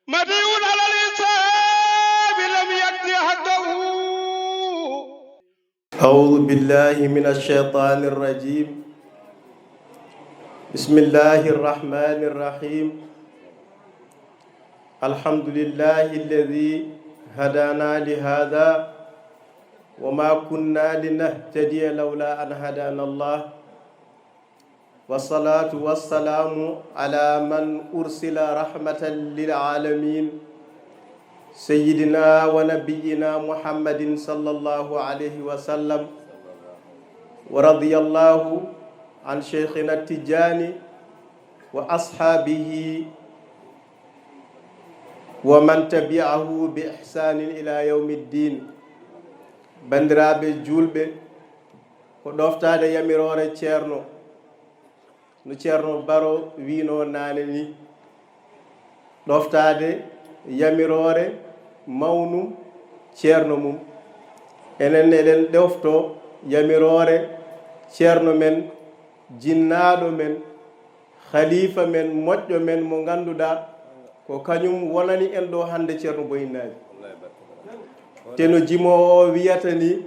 مديون على الإنسان لم يقضي حقه. أعوذ بالله من الشيطان الرجيم. بسم الله الرحمن الرحيم. الحمد لله الذي هدانا لهذا وما كنا لنهتدي لولا أن هدانا الله، والصلاة والسلام على من أرسل رحمة للعالمين سيدنا ونبينا محمد صلى الله عليه وسلم، ورضي الله عن شيخنا التجاني وأصحابه ومن تبعه بإحسان إلى يوم الدين. بندرابي جولبي ko ɗoftade yamirore ceerno no ceerno Baro wino nane ni, ɗoftade yamirore mawnum ceerno mum. enen eɗen ɗofto yamirore ceerno men, jinnaɗo men, khalifa men, moƴƴo men mo ganduɗa ko kañum wonani en ɗo hande ceerno Boyinaji. te no jimowo o wiyata ni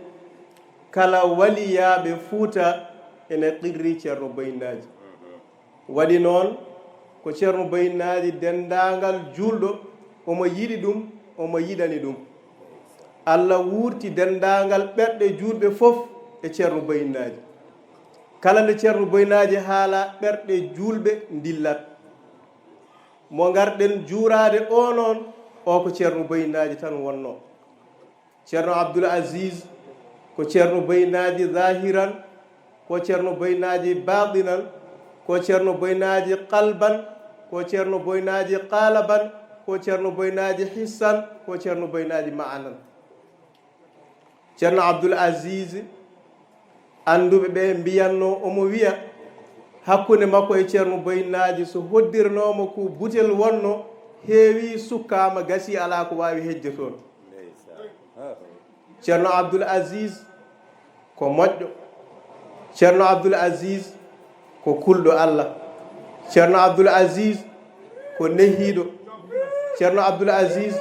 kala waliyaɓe Fuuta ene qirri ceerno Boyinaji. waɗi noon ko ceerno Boyinaji dendagal julɗo omo yiɗi ɗum, omo yiɗani ɗum. Allah wurti dendagal ɓerɗe julɓe fof e ceerno Boyinaji. kala nde ceerno Boyinaji haala ɓerɗe julɓe dillat. mo garɗen juurade o noon o ko ceerno Boyinaji tan wonno. ceerno Abdoul Aziz ko ceerno Boyinaji zahiran, ko ceerno Boyinaji batinan, ko ceerno Boyinaji qalban, ko ceerno Boyinaji qalaban, ko ceerno Boyinaji hissan, ko ceerno Boyinaji ma'anan. ceerno Abdoul Aziz anduɓe ɓe mbiyanno omo wiya hakkunde makko e ceerno Boyinaji so hoddirnomo ko butel wonno heewi sukkama gasi ala ko wawi hejde toon. ceerno Abdoul Aziz ko moƴƴo, ceerno Abdoul Aziz ko kulɗo Allah, ceerno Abdoul Aziz ko nehiɗo, ceerno Abdoul Aziz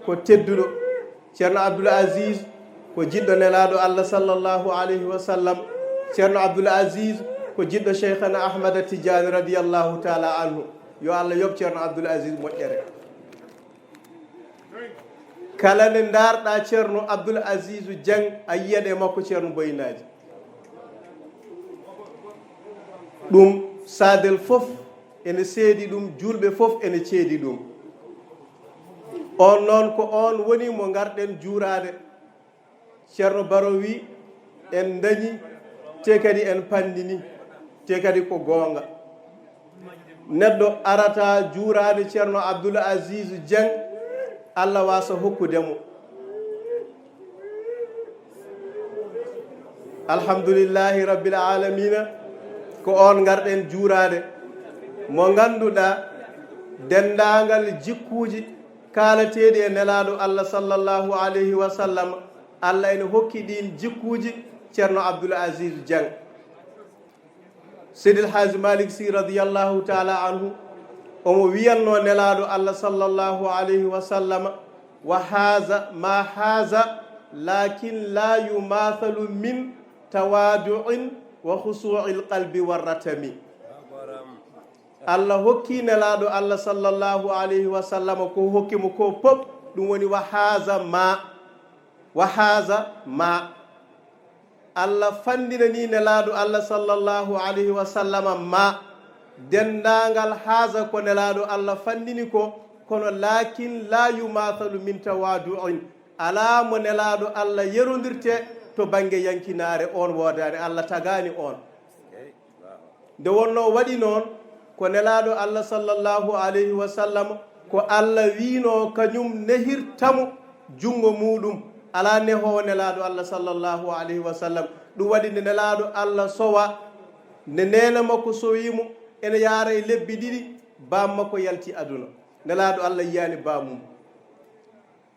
ko tedduɗo, ceerno Abdoul Aziz ko jiɗɗo nelaɗo Allah sallallahu alayhi wa sallam, ceerno Abdoul Aziz ko jiɗɗo cheikhana Ahmada Tidiane radiyallahu taala anhu. yo Allah yoɓ ceerno Abdoul Aziz moƴƴere. kala nde darɗa ceerno Abdoul Aziz Dieng a yiyat e makko ceerno Boyinaji. ɗum sadel fof ene seedi ɗum, julɓe fof ene ceedi ɗum. on noon ko on woni mo garɗen juurade. ceerno Baro wi en dañi te kadi en pandini, te kadi ko goonga. neɗɗo arata juurade ceerno Abdoul Aziz Dieng Allah wasa hokkudemo. alhamdulillahi rabbil alamina ko on garɗen juurade mo ganduɗa dendagal jikkuji kalateɗi e nelaɗo Allah sallallahu alayhi wa sallam, Allah ene hokki ɗin jikkuji ceerno Abdoul Aziz Dieng. Seydil Hadji Malick Sy radiyallahu taala anhu omo wiyanno nelaɗo Allah sallallahu alayhi wa sallam wa haza ma haza lakin la yumathalu min tawadu'in wa khusu'il qalbi warratami. Allah hokki nelaɗo Allah sallallahu alayhi wa sallam ko hokkimo ko pop ɗum woni wa haza ma. Allah fandinani nelaɗo Allah sallallahu alayhi wa sallam ma dendagal haza ko nelaɗo Allah fandini ko, kono lakin la yumathalu min tawadu'in, ala mo nelaɗo Allah yerodirte to banggue yankinare. on wodani, Allah tagani on. nde wonno waɗi noon ko nelaɗo Allah sallallahu alayhi wa sallam ko Allah wino kañum nehirtamo jungo muɗum, ala nehowo nelaɗo Allah sallallahu alayhi wa sallam. ɗum waɗi nde nelaɗo Allah sowa, nde nena makko sowimo ene yaara e lebbi ɗiɗi bam makko yalti aduna. nelaɗo Allah yiyani bamum.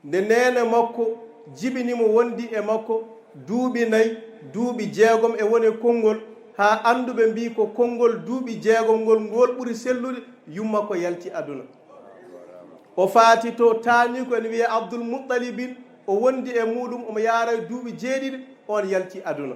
nde nene makko jibinimo wondi e makko duuɓi 4 duuɓi 6 e woni konngol, ha anduɓe mbi ko konngol duuɓi 6 ngol ɓuri sellude yumma ko yalti aduna. o faati to taani ko ene wiye abdoul moutalibin o wondi e muɗum omo yaara duuɓi 7 on yalti aduna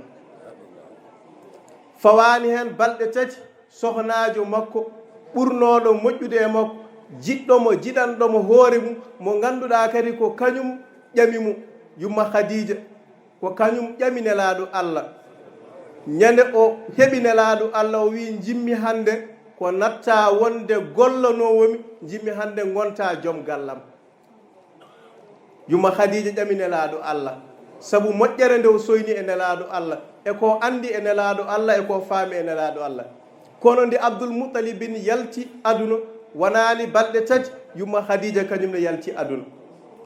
fawani hen balɗe 3 sohnajo makko ɓurnoɗo moƴƴude e makko jiɗɗomo jiɗanɗomo hoore mum mo ganduɗa kadi ko kañum ƴami mum yumma khadija ko kañum ƴami nelaɗo allah ñande o heɓi nelaɗo allah o wi jimmi hande ko natta wonde gollanowomi jimmi hande gonta joom gallam yumma khadija ƴami nelaɗo allah saabu moƴƴere nde o soyni e nelaɗo allah e ko andi e nelaɗo allah e ko faami e nelaɗo allah kono nde abdoul moutalibin yalti aduna wonani balɗe 3 yumma khadija kañum ne yalti aduna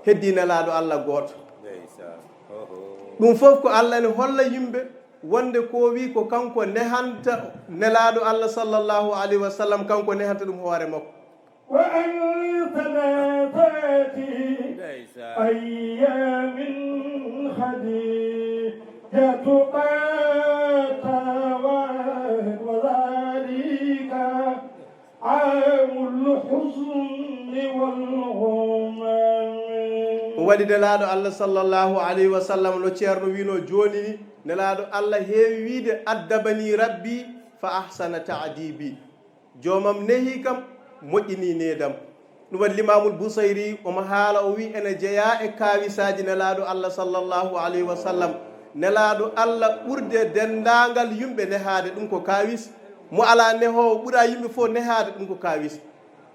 heddi nelaɗo allah goto ɗum fof ko allah ne holla yimɓe wonde ko wi ko kanko nehanta nelaɗo allah sallllahu alayhi wa sallam kanko nehanta ɗum hoore makko wa an thalathati ayyamin khadijatu qatawan wa dhalika amul husni wal ghumam waɗi nelaɗo allah sallllahu alayhi wa sallam no ceerno wino joni ni nelaɗo allah heewi wiide addabani rabbi fa ahsana ta'dibi jomam nehi kam moƴƴini nedam ɗum waɗi limamul bousayri omo haala o wi ene jeeya e kawisaji nelaɗo allah sallllahu alayhi wa sallam nelaɗo allah ɓurde dendagal yumɓe nehade ɗum ko kawis mo ala nehowo ɓuura yimɓe fof nehade ɗum ko kawis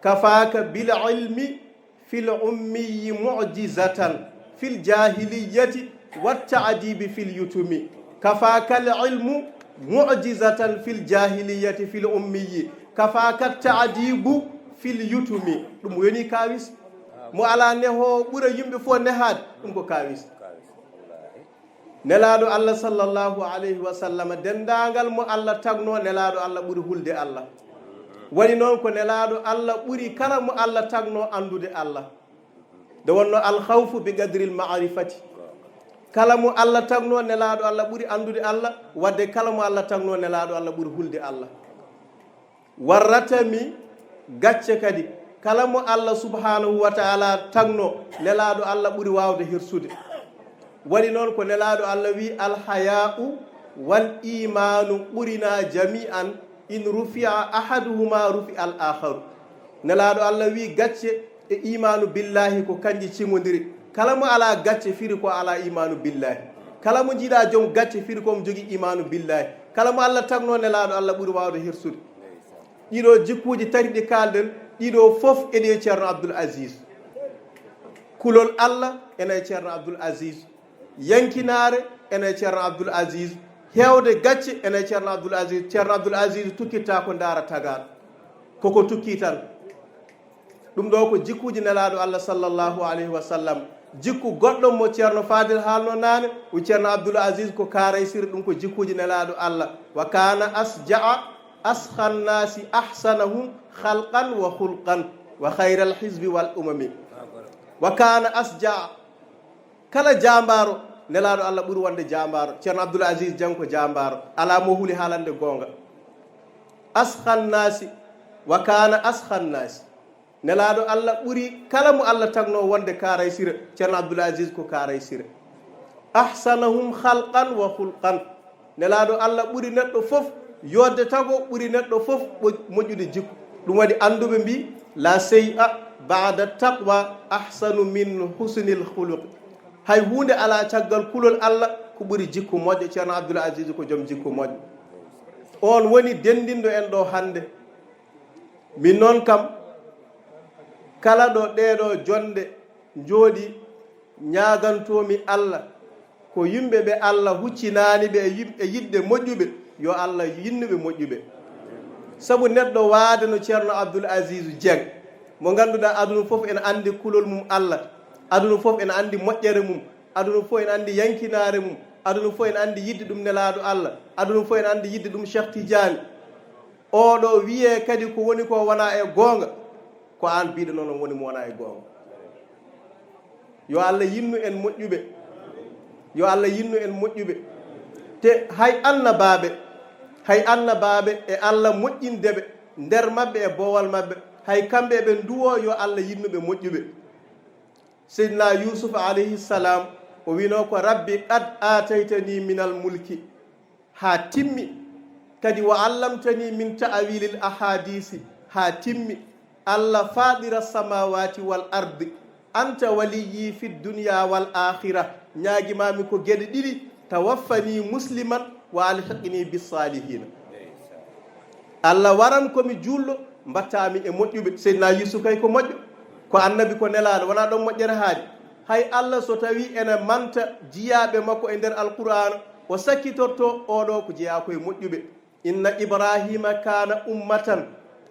kafaka bil ilmi fil ummiyi mu'jizatan fil jahiliyati watta'dibi fil yutumi kafakal ilmu mu'jizatan fil jahiliyati fil ummiyi kafaka ta'dibu fil yutumi ɗum woni kawis mo ala neho ɓuura yimɓe fof nehade ɗum ko kawis nelaɗo allah sallllahu alayhi wa sallam dendagal mo allah tagno nelaɗo allah ɓuuri hulde allah woni noon ko nelaɗo allah ɓuuri kala mo allah tagno andude allah nde wonno alkhawfu bi gadril ma'rifati kala mo allah tagno nelaɗo allah ɓuuri andude allah wadde kala mo allah tagno nelaɗo allah ɓuuri hulde allah warratami gacce kadi kala mo allah subhanahu wa ta'ala tagno nelaɗo allah ɓuuri wawde hirsude waɗi noon ko nelaɗo allah wi alhaya'u wal imanu ɓurina jami'an in rufi'a ahaduhuma rufi al akharu nelaɗo allah wi gacce e imanu billahi ko kanji cimodiri kala mo ala gacce firi ko ala imanu billahi kala mo jiiɗa joom gacce firi komo jogui imanu billahi kala mo allah tagno nelaɗo allah ɓuuri wawde hirsude ɗiɗo jikkuji 3 ɗi kalɗen ɗiɗo foof eɗe ceerno abdoul asis kulol allah ene ceerno abdoul asis yankinare ene ceerno abdoul asis hewde gacce ene ceerno abdoul asis ceerno abdoul asis tukkitta ko daara tagaɗo koko tukki tan ɗum ɗo ko jikkuji nelaɗo allah sallllahu alayhi wa sallam jikku goɗɗo mo ceerno fadil haalno nane o ceerno abdoul asis ko karay sir ɗum ko jikkuji nelaɗo allah wa kana asjaa askhan nasi ahsanahum khalqan wa khulqan wa khayral hizbi wal umami wa kana asjaa kala jambaro nelaɗo allah ɓuuri wonde jambaro ceerno abdoul asis janko jambaro ala mo huuli haalande gonga askhan nasi wa kana askhan nasi nelaɗo allah ɓuuri kala mo allah tagno wonde karay sira ceerno abdoul asis ko karay sira ahsanahum khalqan wa khulqan nelaɗo allah ɓuuri neɗɗo foof yodde tago ɓuuri neɗɗo foof moƴƴude jikku ɗum waɗi anduɓe mbi la sey'a bada taqwa ahsanu min husnil khuluq hay hunde ala caggal kulol allah ko ɓuuri jikku moƴƴo ceerno abdoul asis ko joom jikku moƴƴo on woni dendindo en ɗo hande min noon kam kala ɗo ɗeɗo jonde jooɗi ñagantomi allah ko yimɓe ɓe allah huccinani ɓe e yidde moƴƴuɓe yo allah yinnuɓe moƴƴuɓe saabu neɗɗo waade no ceerno abdoul asis dieng mo ganduɗa aduna foof ene andi kulol mum allah aduna foof ene andi moƴƴere mum aduna fof ene andi yankinare mum aduna fof ene andi yidde ɗum nelaɗo allah aduna fof ene andi yidde ɗum cheikh tidiane oɗo wiye kadi ko woni ko wona e goonga ko an biɗo noon woni mo wona e goonga yo allah yinnu en moƴƴuɓe yo allah yinnu en moƴƴuɓe te hay annabaɓe e allah moƴƴindeɓe nder mabɓe e bowal mabɓe hay kamɓe ɓe nduwo yo Allah yinnuɓe moƴƴuɓe. Seydina Yusuf alayhi salam o wino ko rabbi qad ataytani minal mulki ha timmi, kadi wa allamtani min ta'wilil ahadisi ha timmi. Allah fadira samawati wal ardi anta waliyi fi dunya wal akhirah, ñaguimami ko gueɗe ɗiɗi, tawaffani musliman wa alhiqni bisalihina. Allah waran komi julɗo mbattami e moƴƴuɓe. Seydina Yusuf kay ko moƴƴo, ko annabi ko nelaɗo, wona ɗon moƴƴere haali. hay Allah so tawi ene manta jiyaɓe makko e nder alqur'ana o sakkitorto oɗo ko jeeya koye moƴƴuɓe. inna ibrahima kana ummatan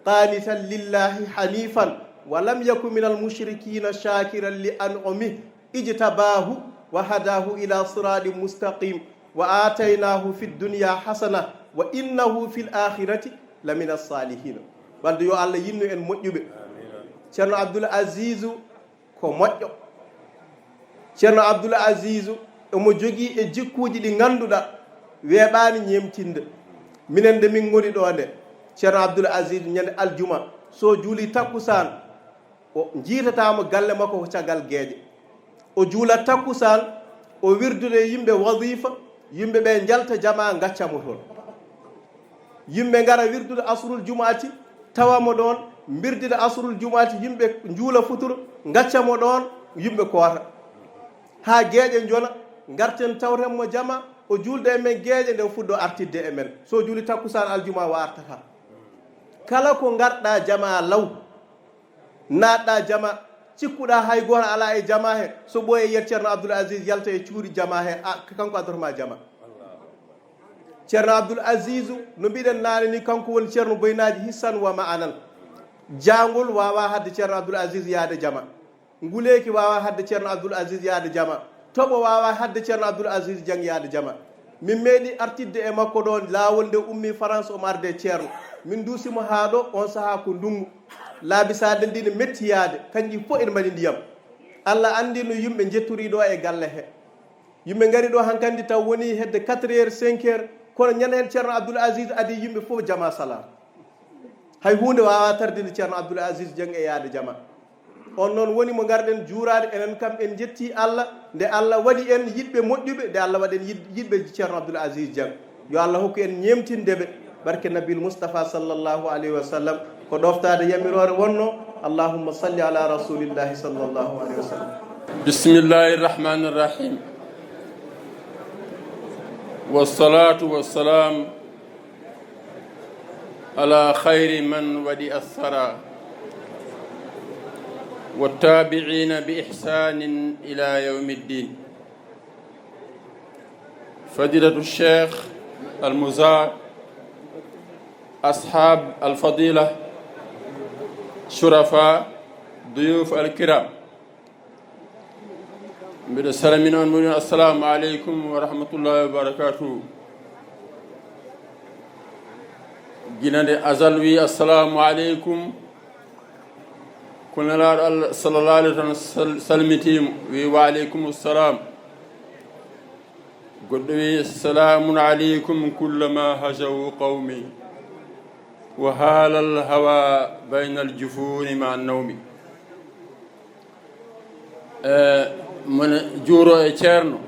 qanitan lillahi hanifan wa lam yaku min almushrikina shakiran li an'umih ijtabahu wa hadahu ila siratin mustaqim wa ataynahu fi dunya hasana wa innahu fil akhirati lamina as-salihin. walde yo Allah yinnu en moƴƴuɓe. ceerno Abdoul Aziz ko moƴƴo. ceerno Abdoul Aziz omo jogii e jikkuuji ɗi ngannduɗaa weeɓaani ñeemtinde. minen nde min ngoni ɗo nde ceerno Abdoul Aziz ñande aljuma so juuli takkusan o jiitataamo galle makko ko caggal geeƴe. o juula takkusan o wirdude yimɓe wadifa, yimɓe ɓe njalta jama ngaccamo toon. yimɓe ngara wirdude asrul jumaati tawamo ɗon, birdide asrul jumaati yimɓe njuula futuro ngaccamo ɗon, yimɓe koota haa geeƴe jona garten tawrenmo jama o julde e men geeƴe nde fuɗɗo artidde e men. so juuli takkusan aljuma o artata. kala ko garɗa jama law naatɗa jama cikkuɗa hay goto ala e jama he, so ɓooye yiyat ceerno Abdoul Aziz yalta e cuuri jama he, kanko addotoma jama. ceerno Abdoul Aziz no mbiɗen naane ni kanko woni ceerno boynaji hissan wa ma'anan. jangol wawa hadde ceerno Abdoul Aziz yaade jama, nguleki wawa hadde ceerno Abdoul Aziz yaade jama, toɓo wawa hadde ceerno Abdoul Aziz jang yaade jama. min meeɗi artidde e makko ɗon laawol nde ummi France omo arde ceerno. min duusimo haa ɗo on sahaa ko ndungu laabi saade ndine mettiyade kanƴi fof ene mbaɗi ndiyam. Allah andi no yimɓe jettori ɗo e galle he. yimɓe ngari ɗo hankandi taw woni hedde 4 heures 5 heures, kono ñande hen ceerno Abdoul Aziz adi yimɓe fof jama salat. hay hunde wawa tardinde ceerno Abdoul Aziz jang e yaade jama. on noon woni mo garɗen juurade enen kam en jetti Allah nde Allah waɗi en yiɗɓe moƴƴuɓe, nde Allah waɗi en yiɗɓe ceerno Abdoul Aziz jang. yo Allah hokku en ñemtindeɓe barke nabil Mustafa sallallahu alayhi wa sallam. ko ɗoftade yamirore wonno. allahumma salli ala rasulillahi sallallahu alayhi wa sallam. bismillahi irrahmani irrahim wassalatu wassalam ala khayri man waɗi athara wattabi'ina bi ihsanin ila yawmi ddin. fadilatu cheikh almuzar, ashab alfadila, shurafa, duyuf alkiram, mbiɗo salamina on moni assalamu aleykum wa rahmatullahi wa barakatuhu. gina nde asal wi assalamu aleykum, ko nelaɗo Allah sallallahu alayhi wa sallam salmitimo wi wa aleykum assalam. goɗɗo wi salamun aleykum kullama hajaw qawmi wa haala alhawa bayna aljufuni ma annawmi. mone juuro e ceerno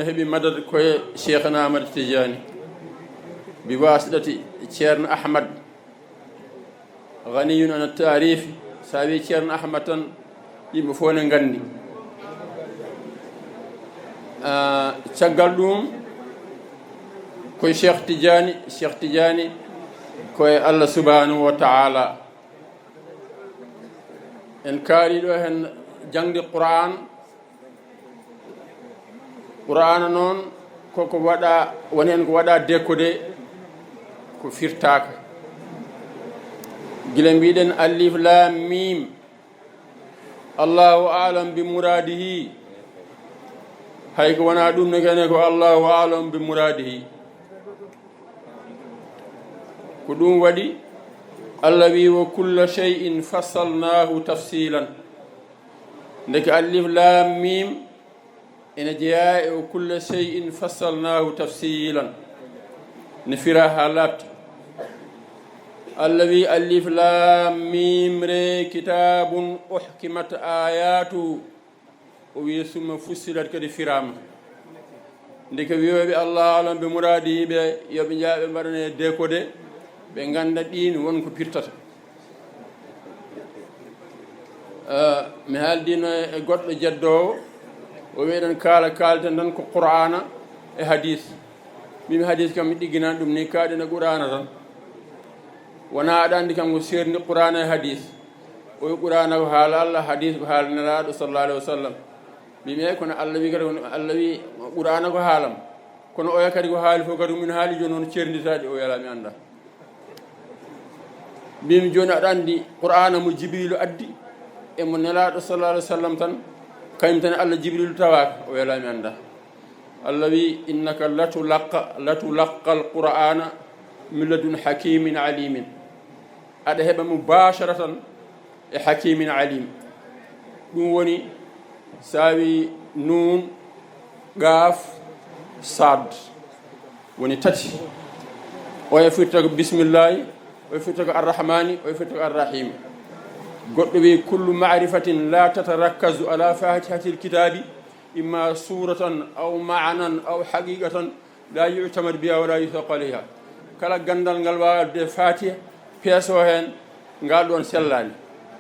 heeɓi madad koye cheikhna Ahmad Tidiani bi wasiɗati ceerno Ahmad ganiyun an tarifi. sa wi ceerno Ahmad tan yimɓe fof ne nganndi. caggal ɗum koye cheikh Tidiani koye Allah subhanahu wa ta'ala. en kaari ɗo hen jangde qur'ana noon koko waɗa woni hen ko waɗa décodé ko firtaka. gila mbiɗen alif lam mim allahu alam bi muradihi, hay ko wona ɗum ne kene ko allahu alam bi muradihi. ko ɗum waɗi Allah wi wa kulla shay'in fassalnahu tafsilan. ndeke alif lam mim ene jeeya e wa kulla shay'in fassalnahu tafsilan ne fira ha labti. allah wi alif lam mim re kitabun uhkimat ayatu o wi summa fussilat kadi firama ndeke wiyoɓe allah alam ɓe muradi ɓe yoɓe jaaɓe mbaɗane décodé ɓe ganda ɗin wonko pirtata mi haaldino e goɗɗo jeddowo o wiɗen kalten tan ko qur'ana e hadis mimi hadis kam mi ɗigginani ɗum ni kaɗina qur'ana tan wona aɗa andi kam ko serni qur'ana e hadis o wi qur'ana ko haala allah hadis ko haala nelaɗo sallallah alayhi wa sallam mimi e kono allah wi kadi allah wi qur'ana ko haalam kono oya kadi ko haali fof kadi min haali joni noon cerditaɗi o yala mi anda mbimi joni aɗa andi qur'ana mo jibrilu addi emo nelaɗo sallallah alayhi wa sallam tan kañum tan allah jibrilu tawaka o yala mi anda allah wi innaka latulaqqa alqur'ana min ladun hakimin alimin aɗa heɓa mubasharatan e hakimin alim ɗum woni sawi nun gaaf sad woni tati oye firta ko bisimillahi oye firta ko arrahmani oye firta ko arrahimi goɗɗo wi kullu marifatin la tatarakkasu ala fatihati lkitabi imma suratan aw maanan aw haqiqatan la yutamad biha wala yuthaqa alayha kala gandal ngal wawde fatiha peeso hen ngal ɗon sellani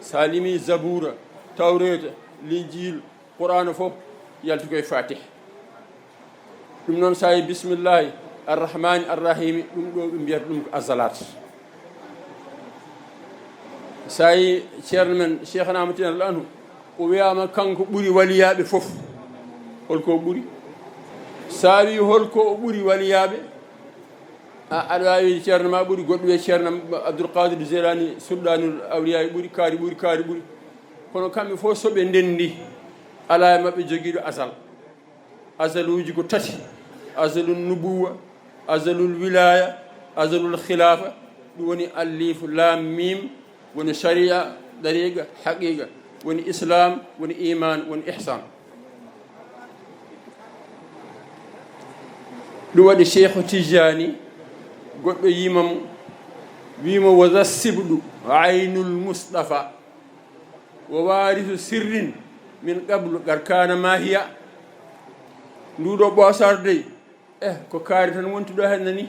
sa limi zaboura tawreta linjil qur'ana fof yalti koye fatiha ɗum noon sa yi bisimillahi arrahmani arrahimi ɗum ɗo ɓe mbiyata ɗum ko azalat sa yi ceerno men cheikh namatin allah anhu o wiyama kanko ɓuuri waliyaɓe fof holko ɓuuri sa wi holko o ɓuuri waliyaɓe aɗa wawi ceerno ma ɓuuri goɗɗo wiye ceerno abdoulkadir gélani sulɗanul awliya ɓuuri kaari ɓuuri kono kamɓe fof soɓe ndendi ala e maɓɓe joguiɗo asaluji ko tati asalul nubuwa asalul wilaya asalul khilafa ɗum woni allifu lam mim woni sharia dariga haqiqa woni islam woni iman woni ihsan ɗum waɗi cheikhu tijani goɗɗo yimamo wimo waza sibɗu aynul mustafa wo warisu sirrin min qablu gar kana mahiya nduɗo ɓosarde ko kaari tan wonti ɗo henna ni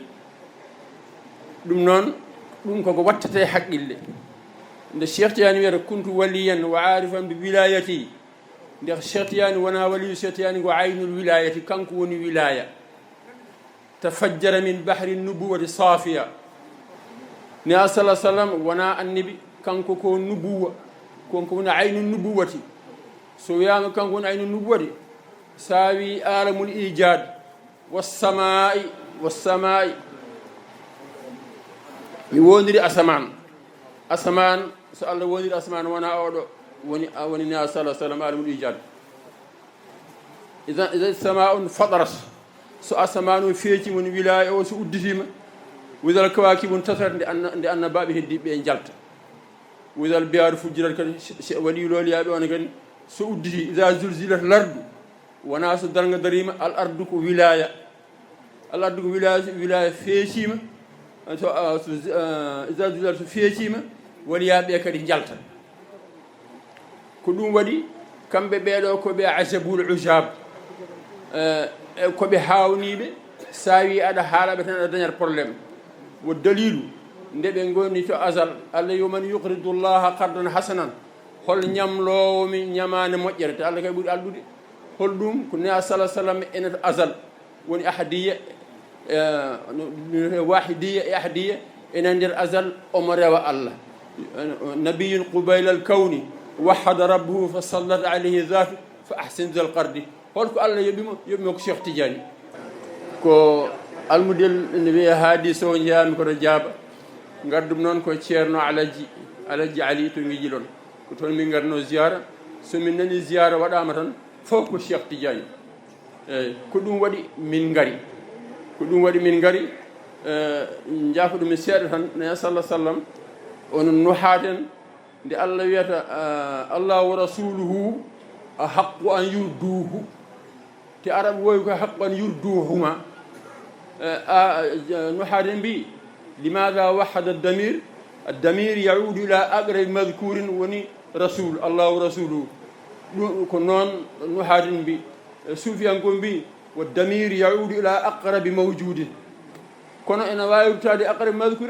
ɗum noon ɗum koko wattate haqqille nde cheikh tiyani wiyata kuntu waliyan wa arifan bi wilayati nde cheikh tiyani wona waliyu cheikh tiyani ko aynul wilayati kanko woni wilaya tafajjara min bahri nubuwati safiya ni a salah sallam wona annabi kanko ko nubuwa konko woni aynu nubuwati so wiyama kanko woni aynu nubuwati sa wi alamul ijad wassamai mi wondiri asaman so allah wondiri asaman wona oɗo woni ni a salah sallam alamul ijad idan sama on fadarat so asaman o feeci woni wilaya o so udditima widal kawaki mum tatat nde annabaɓe heddiɓe jalta widal biyaru fujjirat kadi waɗi loliyaɓe on kadi so udditi ida zulzilat lardu wona so darga darima al ardu ko wilaya wilaya feecima ida zulzilat so feecima waliyaɓe kadi jalta ko ɗum waɗi kamɓe ɓeɗo koɓe ajabul ujab koɓe hawniɓe sa wi aɗa haalaɓe tan aɗa dañat probléme wo dalilu nde ɓe goni to asal allah yoman yuqridu llaha qardan hasanan hol ñamlowomi ñamane moƴƴere te allah kay ɓuuri alɗude hol ɗum ko ne salah sallam enata asal woni ahadiya wahidiya e ahadiya enen nder asal omo rewa allah nabiyun qubayla al kawni wahada rabbuhu fa sallat alayhi zatu fa ahsin zal qardi holko allah yoɓimo ko cheikh tidiani ko almudel ne wiya haadis o jeyami koto jaaba gardum noon ko ceerno alaji ali to miji ɗon ko toon min garno ziyara somin nani ziyara waɗama tan fof ko cheikh tidiani eyyi ko ɗum waɗi min gari jaafo ɗumen seeɗa tan ne sallah sallam onon nuhaten nde allah wiyata allah wa rasuluhu a haqqu an yurduhu te arabe wowi ko haqqu an yurduhuma nuhaten mbi limada wahada damir الدمير يعود إلى أقرب مذكور وني رسول الله ورسوله كنون نحاد بي سفيان بي والدمير يعود إلى أقرب موجود كنا إن وايرتادي أقرب مذكور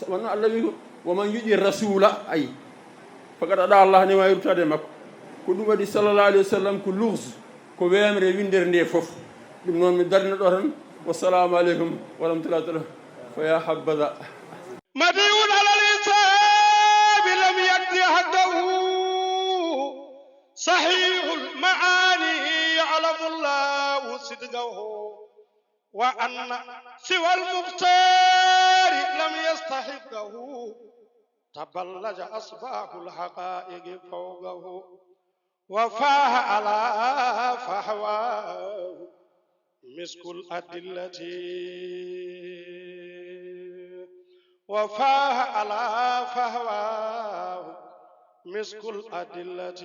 وانا الله ومن يجي الرسول أي فقد أدعى الله نما يرتادي مكو كل ودي صلى الله عليه وسلم كل لغز كو بيامر ويندر ندي فوف دم نون من درنا دورن والسلام عليكم ورحمة الله تعالى فيا حبذا مديون على الإنسان لم يقضي حقه صحيح المعاني يعلم الله صدقه وأن سوى المختار لم يستحقه تبلج أصباح الحقائق فوقه وفاه على فهواه مسك الأدلة وفاه على فهواه مسك الأدلة